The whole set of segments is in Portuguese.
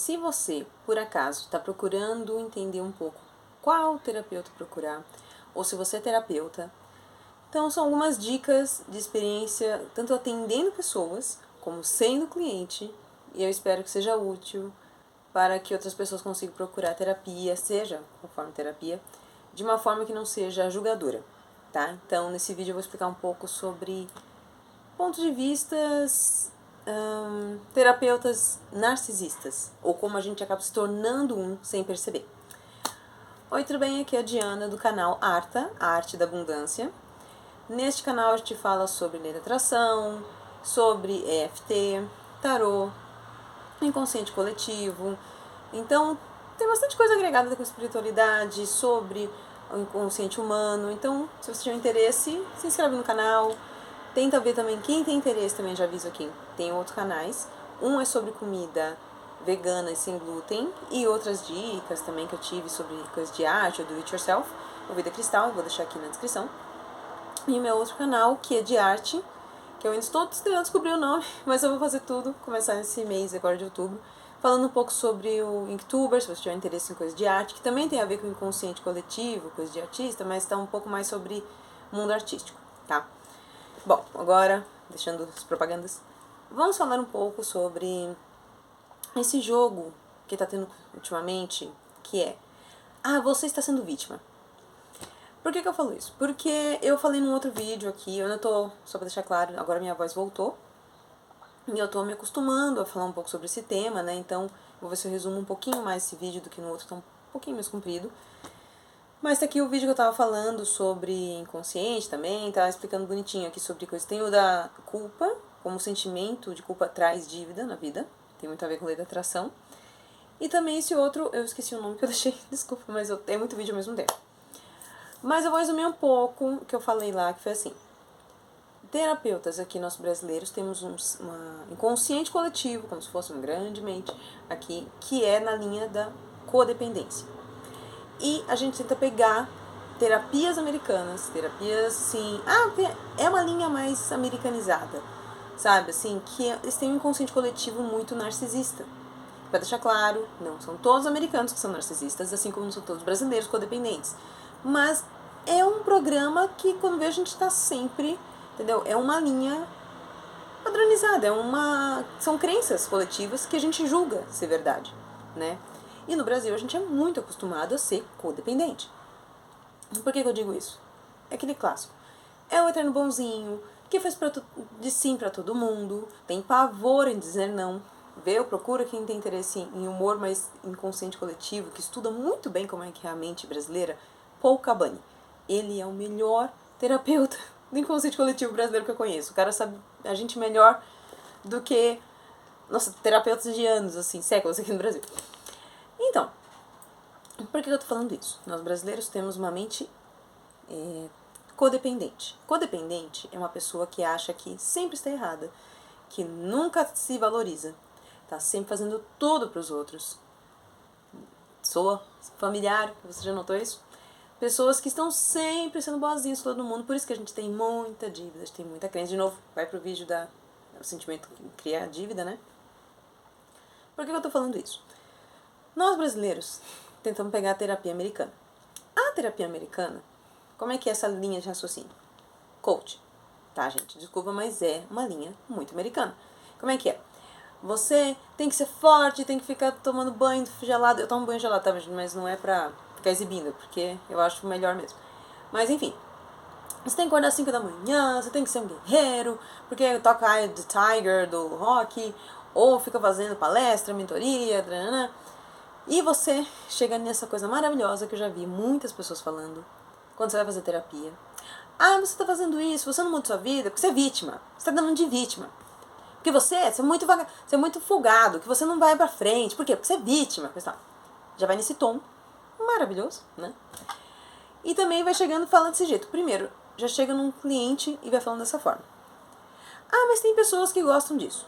Se você, por acaso, está procurando entender um pouco qual terapeuta procurar, ou se você é terapeuta, então são algumas dicas de experiência, tanto atendendo pessoas, como sendo cliente, e eu espero que seja útil para que outras pessoas consigam procurar terapia, seja conforme terapia, de uma forma que não seja julgadora, tá? Então, nesse vídeo eu vou explicar um pouco sobre pontos de vistas terapeutas narcisistas, ou como a gente acaba se tornando um sem perceber. Oi, tudo bem? Aqui é a Diana do canal Arta, a Arte da Abundância. Neste canal a gente fala sobre lei da atração, sobre EFT, tarô, inconsciente coletivo. Então, tem bastante coisa agregada com espiritualidade, sobre o inconsciente humano. Então, se você tiver interesse, se inscreve no canal. Tenta ver também, quem tem interesse também, já aviso aqui, tem outros canais. Um é sobre comida vegana e sem glúten, e outras dicas também que eu tive sobre coisas de arte ou do it yourself, o Vida Cristal, eu vou deixar aqui na descrição. E o meu outro canal, que é de arte, que eu ainda estou tentando descobrir o nome, mas eu vou fazer tudo, começar esse mês agora de outubro, falando um pouco sobre o Inktuber, se você tiver interesse em coisas de arte, que também tem a ver com o inconsciente coletivo, coisas de artista, mas está um pouco mais sobre o mundo artístico, tá? Bom, agora, deixando as propagandas, vamos falar um pouco sobre esse jogo que está tendo ultimamente, que é: você está sendo vítima. Por que eu falo isso? Porque eu falei num outro vídeo aqui, eu ainda tô, só pra deixar claro, agora minha voz voltou, e eu tô me acostumando a falar um pouco sobre esse tema, né, então vou ver se eu resumo um pouquinho mais esse vídeo do que no outro, tá um pouquinho mais comprido. Mas tá aqui o vídeo que eu tava falando sobre inconsciente também, tava explicando bonitinho aqui sobre coisas. Tem o da culpa, como o sentimento de culpa traz dívida na vida, tem muito a ver com lei da atração. E também esse outro, eu esqueci o nome que eu deixei, desculpa, mas é muito vídeo ao mesmo tempo. Mas eu vou resumir um pouco o que eu falei lá, que foi assim: terapeutas aqui, nós brasileiros, temos um inconsciente coletivo, como se fosse uma grande mente aqui, que é na linha da codependência. E a gente tenta pegar terapias americanas, terapias assim, é uma linha mais americanizada, sabe, assim, que eles têm um inconsciente coletivo muito narcisista. Pra deixar claro, não são todos americanos que são narcisistas, assim como não são todos brasileiros codependentes. Mas é um programa que, quando vê, a gente tá sempre, entendeu? É uma linha padronizada, são crenças coletivas que a gente julga ser verdade, né? E no Brasil a gente é muito acostumado a ser codependente. Por que eu digo isso? É aquele clássico: é o eterno bonzinho, que faz de sim pra todo mundo, tem pavor em dizer não. Procura quem tem interesse em humor, mas inconsciente coletivo, que estuda muito bem como é que é a mente brasileira. Paul Cabani. Ele é o melhor terapeuta do inconsciente coletivo brasileiro que eu conheço. O cara sabe a gente melhor do que, nossa, terapeutas de anos, assim, séculos aqui no Brasil. Então, por que eu tô falando isso? Nós brasileiros temos uma mente codependente. Codependente é uma pessoa que acha que sempre está errada, que nunca se valoriza, tá sempre fazendo tudo para os outros. Soa familiar, você já notou isso? Pessoas que estão sempre sendo boazinhas com todo mundo, por isso que a gente tem muita dívida, a gente tem muita crença. De novo, vai pro vídeo o sentimento que cria a dívida, né? Por que eu tô falando isso? Nós brasileiros tentamos pegar a terapia americana. A terapia americana, como é que é essa linha de raciocínio? Coach, tá, gente? Desculpa, mas é uma linha muito americana. Como é que é? Você tem que ser forte, tem que ficar tomando banho gelado. Eu tomo banho gelado, tá, mas não é pra ficar exibindo, porque eu acho melhor mesmo. Mas enfim, você tem que acordar às 5 da manhã, você tem que ser um guerreiro, porque toca Eye of the Tiger do rock, ou fica fazendo palestra, mentoria, e você chega nessa coisa maravilhosa que eu já vi muitas pessoas falando quando você vai fazer terapia. Você tá fazendo isso, você não muda sua vida porque você é vítima. Você tá dando de vítima. Porque você é muito folgado, que você não vai pra frente. Por quê? Porque você é vítima. Já vai nesse tom maravilhoso, né? E também vai chegando falando desse jeito. Primeiro, já chega num cliente e vai falando dessa forma: mas tem pessoas que gostam disso.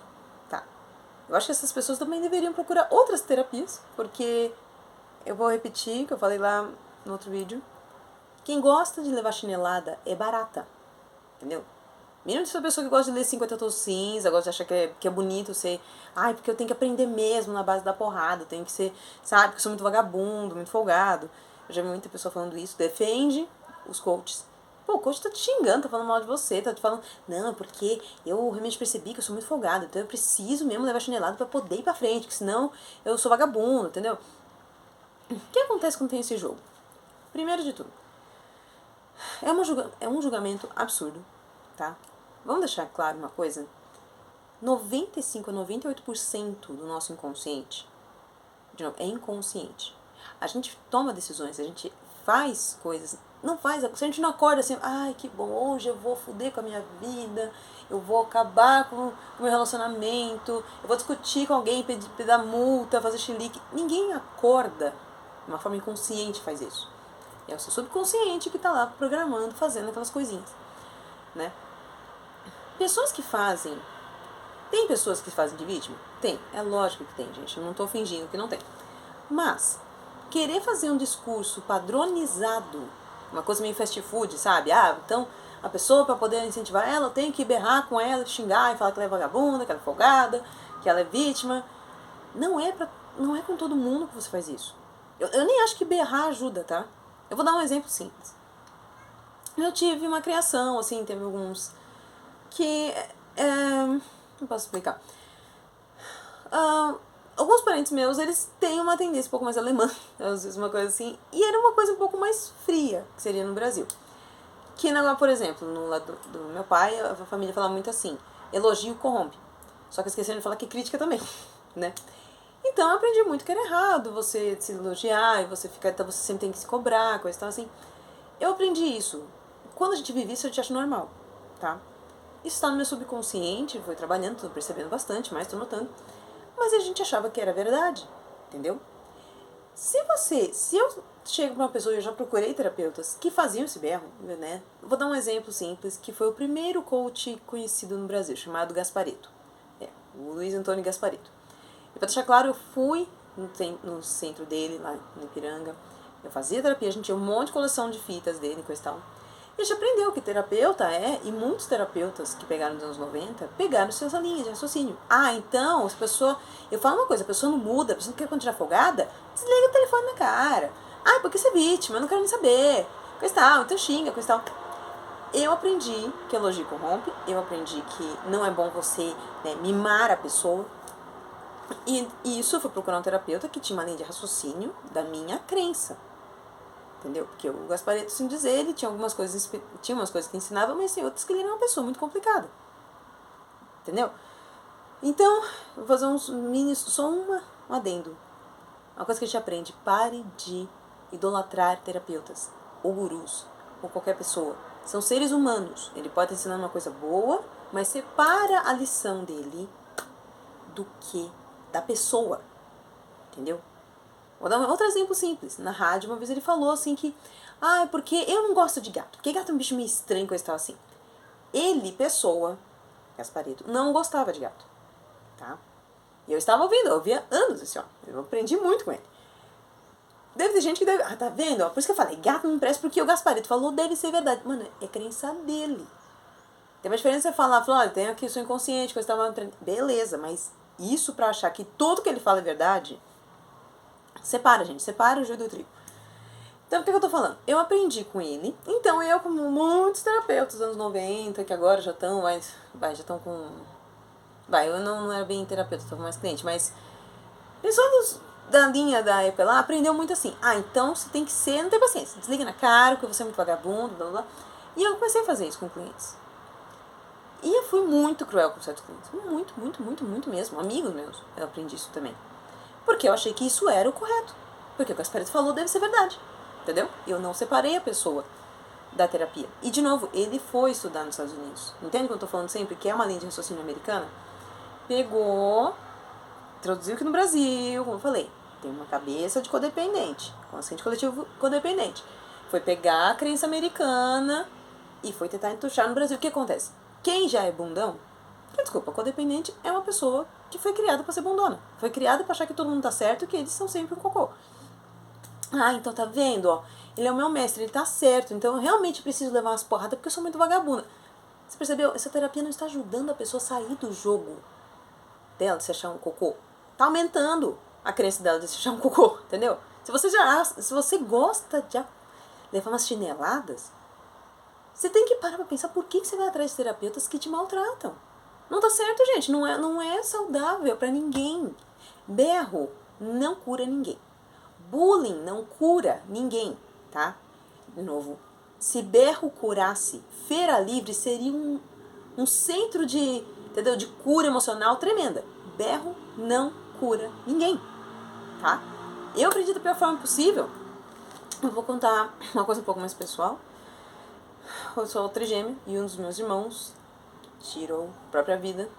Tá. Eu acho que essas pessoas também deveriam procurar outras terapias, porque eu vou repetir o que eu falei lá no outro vídeo. Quem gosta de levar chinelada é barata, entendeu? Mesmo se é uma pessoa que gosta de ler 50 tons cinza, gosta de achar que é bonito ser... Ai, porque eu tenho que aprender mesmo na base da porrada, eu tenho que ser, sabe, porque eu sou muito vagabundo, muito folgado. Eu já vi muita pessoa falando isso, defende os coaches. Pô, o coach tá te xingando, tá falando mal de você, tá te falando... Não, porque eu realmente percebi que eu sou muito folgado, então eu preciso mesmo levar chinelado pra poder ir pra frente, porque senão eu sou vagabundo, entendeu? O que acontece quando tem esse jogo? Primeiro de tudo, é um julgamento absurdo, tá? Vamos deixar claro uma coisa? 95 a 98% do nosso inconsciente, de novo, é inconsciente. A gente toma decisões, a gente faz coisas, não faz, se a gente não acorda assim, ai que bom, hoje eu vou foder com a minha vida, eu vou acabar com o meu relacionamento, eu vou discutir com alguém, pedir dar multa, fazer chilique. Ninguém acorda de uma forma inconsciente faz isso. É o seu subconsciente que tá lá programando, fazendo aquelas coisinhas, né? Pessoas que fazem... Tem pessoas que fazem de vítima? Tem. É lógico que tem, gente. Eu não tô fingindo que não tem. Mas, querer fazer um discurso padronizado, uma coisa meio fast food, sabe? Ah, então, a pessoa, para poder incentivar ela, tem que berrar com ela, xingar e falar que ela é vagabunda, que ela é folgada, que ela é vítima. Não é com todo mundo que você faz isso. Eu nem acho que berrar ajuda, tá? Eu vou dar um exemplo simples. Eu tive uma criação, assim, teve alguns... que... não posso explicar. Alguns parentes meus, eles têm uma tendência um pouco mais alemã, às vezes uma coisa assim, e era uma coisa um pouco mais fria, que seria no Brasil. Que, por exemplo, no lado do meu pai, a família falava muito assim, elogio corrompe. Só que esqueceram de falar que crítica também, né? Então eu aprendi muito que era errado você se elogiar e você ficar, então você sempre tem que se cobrar, coisa e tal assim. Eu aprendi isso. Quando a gente vive isso, a gente acha normal, tá? Isso está no meu subconsciente, foi trabalhando, tô percebendo bastante, mas tô notando. Mas a gente achava que era verdade, entendeu? Se eu chego pra uma pessoa, eu já procurei terapeutas que faziam esse berro, né? Vou dar um exemplo simples, que foi o primeiro coach conhecido no Brasil, chamado Gasparetto. O Luiz Antônio Gasparetto. E pra deixar claro, eu fui no centro dele, lá no Ipiranga. Eu fazia terapia, a gente tinha um monte de coleção de fitas dele, coisa e tal. E a gente aprendeu que terapeuta e muitos terapeutas que pegaram nos anos 90, pegaram suas linhas de raciocínio. Ah, então, se a pessoa... Eu falo uma coisa, a pessoa não muda, a pessoa não quer continuar afogada, desliga o telefone na cara. Ah, porque você é vítima, eu não quero nem saber. Coisa e tal, então xinga, coisa e tal. Eu aprendi que elogio corrompe, eu aprendi que não é bom você, né, mimar a pessoa. E isso eu fui procurar um terapeuta que tinha uma linha de raciocínio da minha crença. Entendeu? Porque o Gasparetto, assim dizer, ele tinha umas coisas que ensinava, mas tem outras que ele era uma pessoa muito complicada. Entendeu? Então, vou fazer só um adendo. Uma coisa que a gente aprende, pare de idolatrar terapeutas, ou gurus, ou qualquer pessoa. São seres humanos. Ele pode estar ensinando uma coisa boa, mas separa a lição dele do que da pessoa. Entendeu? Vou dar outro exemplo simples. Na rádio, uma vez ele falou assim que... Ah, porque eu não gosto de gato. Porque gato é um bicho meio estranho, coisa e tal assim. Ele, pessoa, Gasparetto, não gostava de gato. Tá? E eu estava ouvindo, eu ouvia anos assim, ó. Eu aprendi muito com ele. Deve ter gente que deve... Ah, tá vendo? Ó, por isso que eu falei, gato não presta, porque o Gasparetto falou, deve ser verdade. Mano, é crença dele. Tem uma diferença você falar, olha, tem aqui o seu inconsciente, coisa que estava... Beleza, mas isso pra achar que tudo que ele fala é verdade... Separa, gente. Separa o joio do trigo. Então, o que eu tô falando? Eu aprendi com ele. Então, eu, como muitos terapeutas dos anos 90, que agora já estão, já estão com... eu não era bem terapeuta, estava mais cliente, mas... Pessoas da linha da época lá, aprendeu muito assim. Ah, então você tem que ser... Não tem paciência. Desliga na cara, porque você é muito vagabundo, blá, blá. E eu comecei a fazer isso com clientes. E eu fui muito cruel com certos clientes. Muito mesmo. Amigos meus, eu aprendi isso também. Porque eu achei que isso era o correto. Porque o Gasparetto falou, deve ser verdade. Entendeu? Eu não separei a pessoa da terapia. E, de novo, ele foi estudar nos Estados Unidos. Entende o que eu tô falando sempre? Que é uma linha de raciocínio americana. Pegou, traduziu aqui no Brasil, como eu falei. Tem uma cabeça de codependente. Consciente coletivo codependente. Foi pegar a crença americana e foi tentar entuchar no Brasil. O que acontece? Quem já é bundão... Desculpa, codependente é uma pessoa que foi criada pra ser bundona. Foi criada pra achar que todo mundo tá certo e que eles são sempre um cocô. Ah, então tá vendo, ó. Ele é o meu mestre, ele tá certo. Então eu realmente preciso levar umas porradas porque eu sou muito vagabunda. Você percebeu? Essa terapia não está ajudando a pessoa a sair do jogo dela de se achar um cocô. Tá aumentando a crença dela de se achar um cocô, entendeu? Se você gosta de levar umas chineladas, você tem que parar pra pensar por que você vai atrás de terapeutas que te maltratam. Não tá certo, gente. Não é saudável pra ninguém. Berro não cura ninguém. Bullying não cura ninguém, tá? De novo, se berro curasse, Feira Livre seria um centro de, entendeu? De cura emocional tremenda. Berro não cura ninguém, tá? Eu acredito da pior forma possível. Eu vou contar uma coisa um pouco mais pessoal. Eu sou trigêmea e um dos meus irmãos tirou a própria vida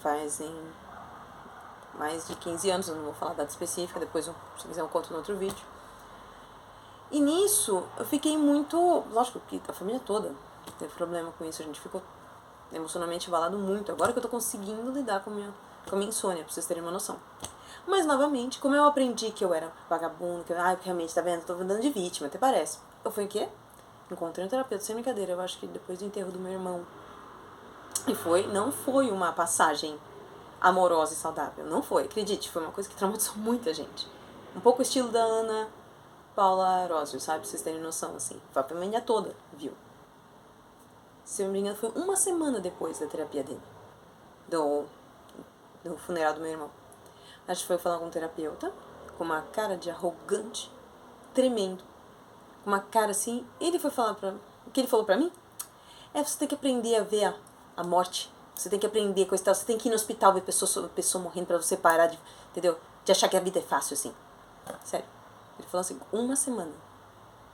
fazem mais de 15 anos, eu não vou falar a data específica, depois, se quiser eu conto no outro vídeo. E nisso, eu fiquei muito... Lógico que a família toda teve problema com isso, a gente ficou emocionalmente abalado muito. Agora que eu tô conseguindo lidar com a minha insônia, pra vocês terem uma noção. Mas, novamente, como eu aprendi que eu era vagabundo, que eu, realmente, tá vendo, eu tô andando de vítima, até parece. Eu fui o quê? Encontrei um terapeuta, sem brincadeira, eu acho que depois do enterro do meu irmão. E não foi uma passagem amorosa e saudável, não foi, acredite, foi uma coisa que traumatizou muita gente. Um pouco o estilo da Ana Paula Rosio, sabe, pra vocês terem noção, assim. Foi a família toda, viu? Se eu não me engano, foi uma semana depois da terapia dele, do funeral do meu irmão. A gente foi falar com um terapeuta, com uma cara de arrogante, tremendo, com uma cara assim, ele foi falar o que ele falou pra mim? Você tem que aprender a ver a morte, você tem que aprender coisa e tal, você tem que ir no hospital ver pessoa morrendo pra você parar de, entendeu? De achar que a vida é fácil assim. Sério. Ele falou assim, uma semana.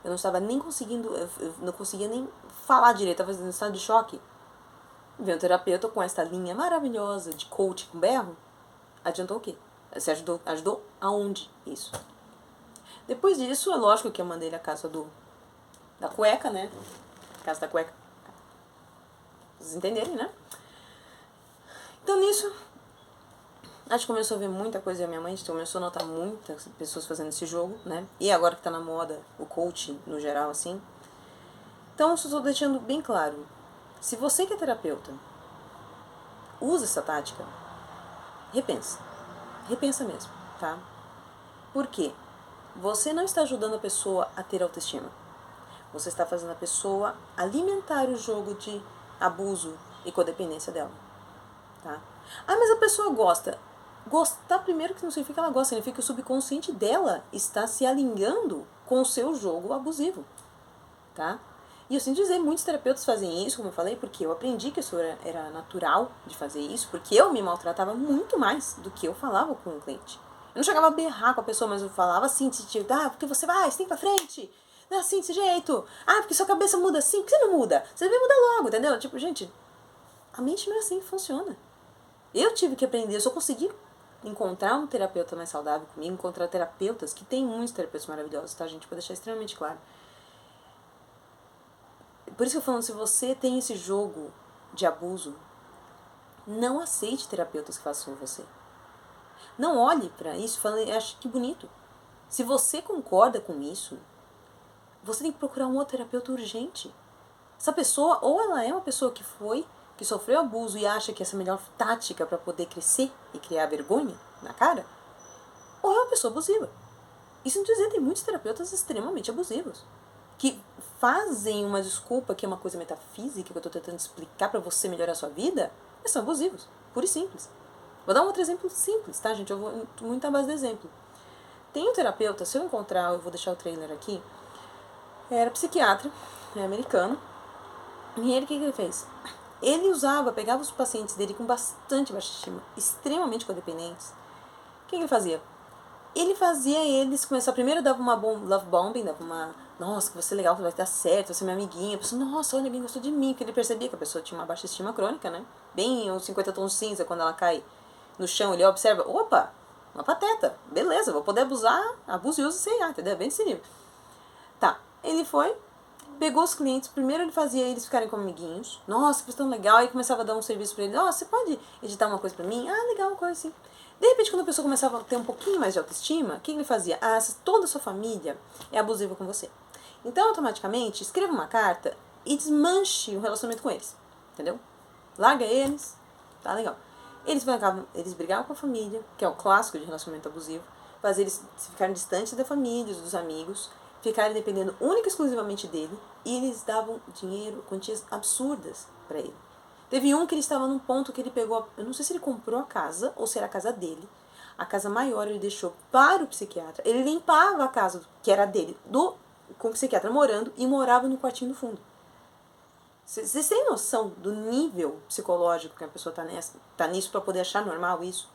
Eu não estava nem conseguindo, eu não conseguia nem falar direito, estava em estado de choque. Veio um terapeuta com essa linha maravilhosa de coach com berro, adiantou o quê? Você ajudou aonde isso? Depois disso, é lógico que eu mandei ele a casa da cueca, né? Casa da cueca. Vocês entenderem, né? Então, nisso, a gente começou a ver muita coisa da minha mãe, a gente começou a notar muitas pessoas fazendo esse jogo, né? E agora que tá na moda, o coaching, no geral, assim. Então, eu só tô deixando bem claro. Se você que é terapeuta, usa essa tática, repensa. Repensa mesmo, tá? Por quê? Você não está ajudando a pessoa a ter autoestima. Você está fazendo a pessoa alimentar o jogo de abuso e codependência dela, tá? Mas a pessoa gosta. Gostar primeiro que não significa que ela gosta, significa que o subconsciente dela está se alinhando com o seu jogo abusivo, tá? E eu sinto dizer, muitos terapeutas fazem isso, como eu falei, porque eu aprendi que isso era natural de fazer isso, porque eu me maltratava muito mais do que eu falava com o cliente. Eu não chegava a berrar com a pessoa, mas eu falava assim, tipo, porque você vai, você tem que ir pra frente, não é assim, desse jeito, porque sua cabeça muda assim, por que você não muda? Você deve mudar logo, entendeu? Tipo, gente, a mente não é assim que funciona. Eu tive que aprender, eu só consegui encontrar um terapeuta mais saudável comigo, encontrar terapeutas, que tem muitos terapeutas maravilhosos, tá, gente? Pra deixar extremamente claro. Por isso que eu falo, se você tem esse jogo de abuso, não aceite terapeutas que façam você. Não olhe pra isso e fale, acho que bonito. Se você concorda com isso, você tem que procurar um outro terapeuta urgente. Essa pessoa, ou ela é uma pessoa que sofreu abuso e acha que essa é a melhor tática para poder crescer e criar vergonha na cara, ou é uma pessoa abusiva. Isso não dizer, tem muitos terapeutas extremamente abusivos, que fazem uma desculpa que é uma coisa metafísica, que eu estou tentando explicar para você melhorar a sua vida, mas são abusivos, puro e simples. Vou dar um outro exemplo simples, tá, gente? Eu vou muito à base do exemplo. Tem um terapeuta, se eu encontrar, eu vou deixar o trailer aqui, era psiquiatra, é americano, e ele, o que ele fez? Ele pegava os pacientes dele com bastante baixa estima, extremamente codependentes. O que ele fazia? Ele fazia eles começar, primeiro dava uma love bombing, dava uma, nossa, que você é legal, vai dar certo, você é minha amiguinha. A pessoa, nossa, olha, alguém gostou de mim, porque ele percebia que a pessoa tinha uma baixa estima crônica, né? Bem os 50 tons de cinza, quando ela cai no chão, ele observa, opa, uma pateta, beleza, vou poder abuso e uso sem entendeu? Bem desse nível. Tá, ele foi, pegou os clientes, primeiro ele fazia eles ficarem como amiguinhos, nossa, que tão legal, aí começava a dar um serviço pra ele, você pode editar uma coisa pra mim? Legal, uma coisa assim. De repente, quando a pessoa começava a ter um pouquinho mais de autoestima, o que ele fazia? Toda a sua família é abusiva com você. Então, automaticamente, escreva uma carta e desmanche o relacionamento com eles. entendeu? Larga eles, tá legal. Eles brigavam com a família, que é o clássico de relacionamento abusivo, fazer eles ficarem distantes da família, dos amigos, ficarem dependendo única e exclusivamente dele, e eles davam dinheiro, quantias absurdas para ele. Teve um que ele estava num ponto que ele pegou, eu não sei se ele comprou a casa ou se era a casa dele. A casa maior ele deixou para o psiquiatra. Ele limpava a casa que era dele, com o psiquiatra morando, e morava no quartinho do fundo. Vocês têm noção do nível psicológico que a pessoa tá nisso para poder achar normal isso?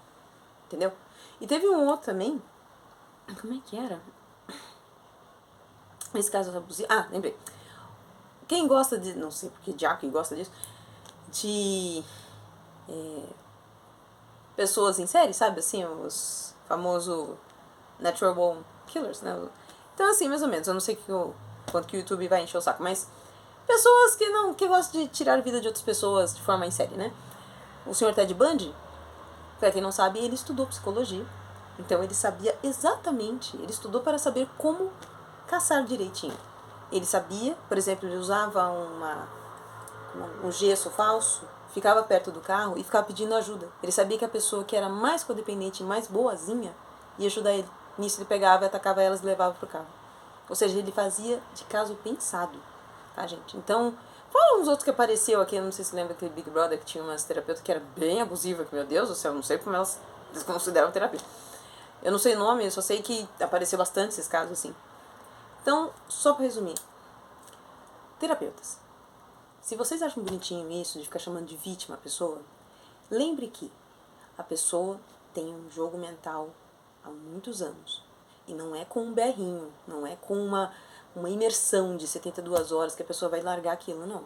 Entendeu? E teve um outro também. Como é que era? Esse caso abusivo. Ah, lembrei. Quem gosta de. Não sei porque Jack gosta disso. De. Pessoas em série, sabe? Assim, os famosos Natural Born Killers, né? Então, assim, mais ou menos. Eu não sei quanto que o YouTube vai encher o saco, mas. Pessoas que gostam de tirar a vida de outras pessoas de forma em série, né? O Sr. Ted Bundy, pra quem não sabe, ele estudou psicologia. Então ele sabia exatamente, ele estudou para saber como caçar direitinho. Ele sabia, por exemplo, ele usava um gesso falso, ficava perto do carro e ficava pedindo ajuda. Ele sabia que a pessoa que era mais codependente e mais boazinha ia ajudar ele. Nisso ele pegava e atacava elas e levava pro carro. Ou seja, ele fazia de caso pensado. Tá, gente? Então, fala uns outros que apareceu aqui, eu não sei se lembra aquele Big Brother que tinha umas terapeutas que era bem abusiva, que meu Deus do céu, não sei como eles consideram terapia. Eu não sei o nome, eu só sei que apareceu bastante esses casos assim. Então, só pra resumir. Terapeutas. Se vocês acham bonitinho isso, de ficar chamando de vítima a pessoa, lembre que a pessoa tem um jogo mental há muitos anos. E não é com um berrinho, não é com uma imersão de 72 horas que a pessoa vai largar aquilo, não.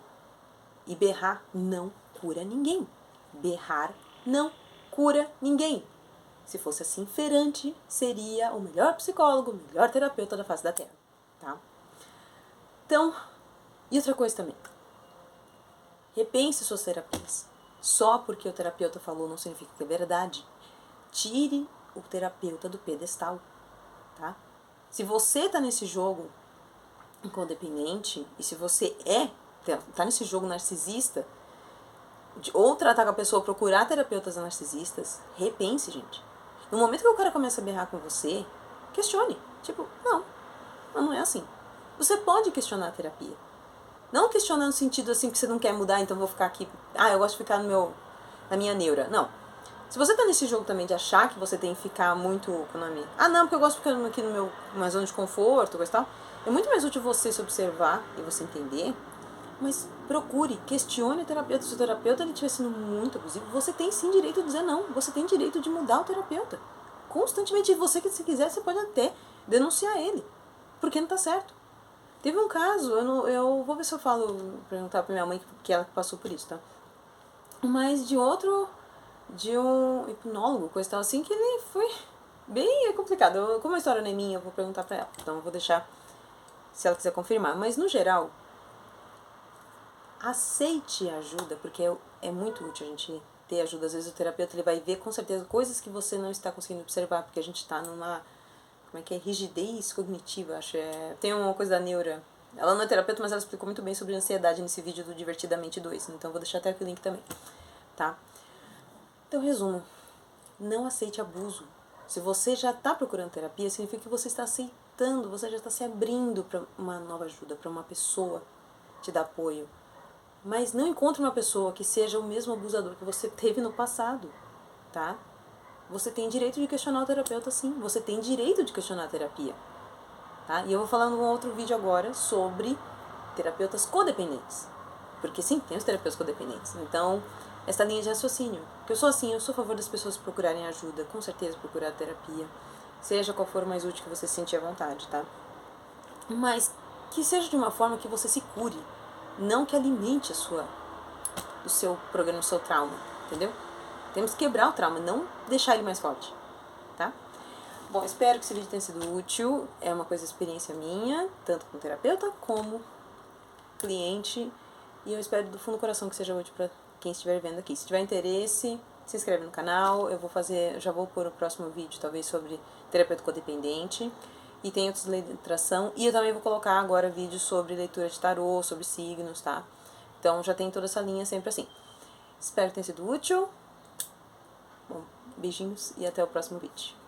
E berrar não cura ninguém. Berrar não cura ninguém. Se fosse assim, Ferrante seria o melhor psicólogo, o melhor terapeuta da face da Terra, tá? Então, e outra coisa também. Repense suas terapias. Só porque o terapeuta falou não significa que é verdade. Tire o terapeuta do pedestal, tá? Se você tá nesse jogo codependente, e se você tá nesse jogo narcisista, ou tratar com a pessoa, procurar terapeutas narcisistas, repense, gente. No momento que o cara começa a berrar com você, questione. Tipo, não é assim. Você pode questionar a terapia. Não questionar no sentido assim que você não quer mudar, então vou ficar aqui. Eu gosto de ficar na minha neura. Não. Se você tá nesse jogo também de achar que você tem que ficar muito com o nome. Não, porque eu gosto de ficar aqui no minha zona de conforto, coisa e tal. É muito mais útil você se observar e você entender, mas procure, questione o terapeuta. Se o terapeuta estiver sendo muito abusivo, você tem sim direito de dizer não. Você tem direito de mudar o terapeuta. Constantemente. E você, que se quiser, você pode até denunciar ele. Porque não tá certo. Teve um caso, eu vou ver se eu perguntar pra minha mãe que ela passou por isso, tá? Mas de um hipnólogo, coisa e tal assim, que ele foi bem complicado. Como a história não é minha, eu vou perguntar pra ela. Então eu vou deixar, se ela quiser confirmar. Mas no geral, aceite a ajuda, porque é muito útil a gente ter ajuda. Às vezes o terapeuta ele vai ver com certeza coisas que você não está conseguindo observar, porque a gente está numa, rigidez cognitiva, acho. Tem uma coisa da neura. Ela não é terapeuta, mas ela explicou muito bem sobre ansiedade nesse vídeo do Divertidamente 2. Então eu vou deixar até aqui o link também, tá? Então, resumo. Não aceite abuso. Se você já está procurando terapia, significa que você está aceitando, você já está se abrindo para uma nova ajuda, para uma pessoa te dar apoio. Mas não encontre uma pessoa que seja o mesmo abusador que você teve no passado, tá? Você tem direito de questionar o terapeuta, sim. Você tem direito de questionar a terapia, tá? E eu vou falar num outro vídeo agora sobre terapeutas codependentes. Porque sim, tem os terapeutas codependentes. Então, essa linha de raciocínio. Porque eu sou assim, eu sou a favor das pessoas procurarem ajuda, com certeza procurar terapia. Seja qual for o mais útil que você sentir à vontade, tá? Mas que seja de uma forma que você se cure. Não que alimente o seu programa, o seu trauma, entendeu? Temos que quebrar o trauma, não deixar ele mais forte, tá? Bom, espero que esse vídeo tenha sido útil. É uma experiência minha, tanto como terapeuta como cliente. E eu espero do fundo do coração que seja útil para quem estiver vendo aqui. Se tiver interesse, se inscreve no canal. Já vou pôr o próximo vídeo, talvez, sobre terapeuta codependente. E tem outros de letração. E eu também vou colocar agora vídeos sobre leitura de tarô, sobre signos, tá? Então já tem toda essa linha sempre assim. Espero que tenha sido útil. Bom, beijinhos e até o próximo vídeo.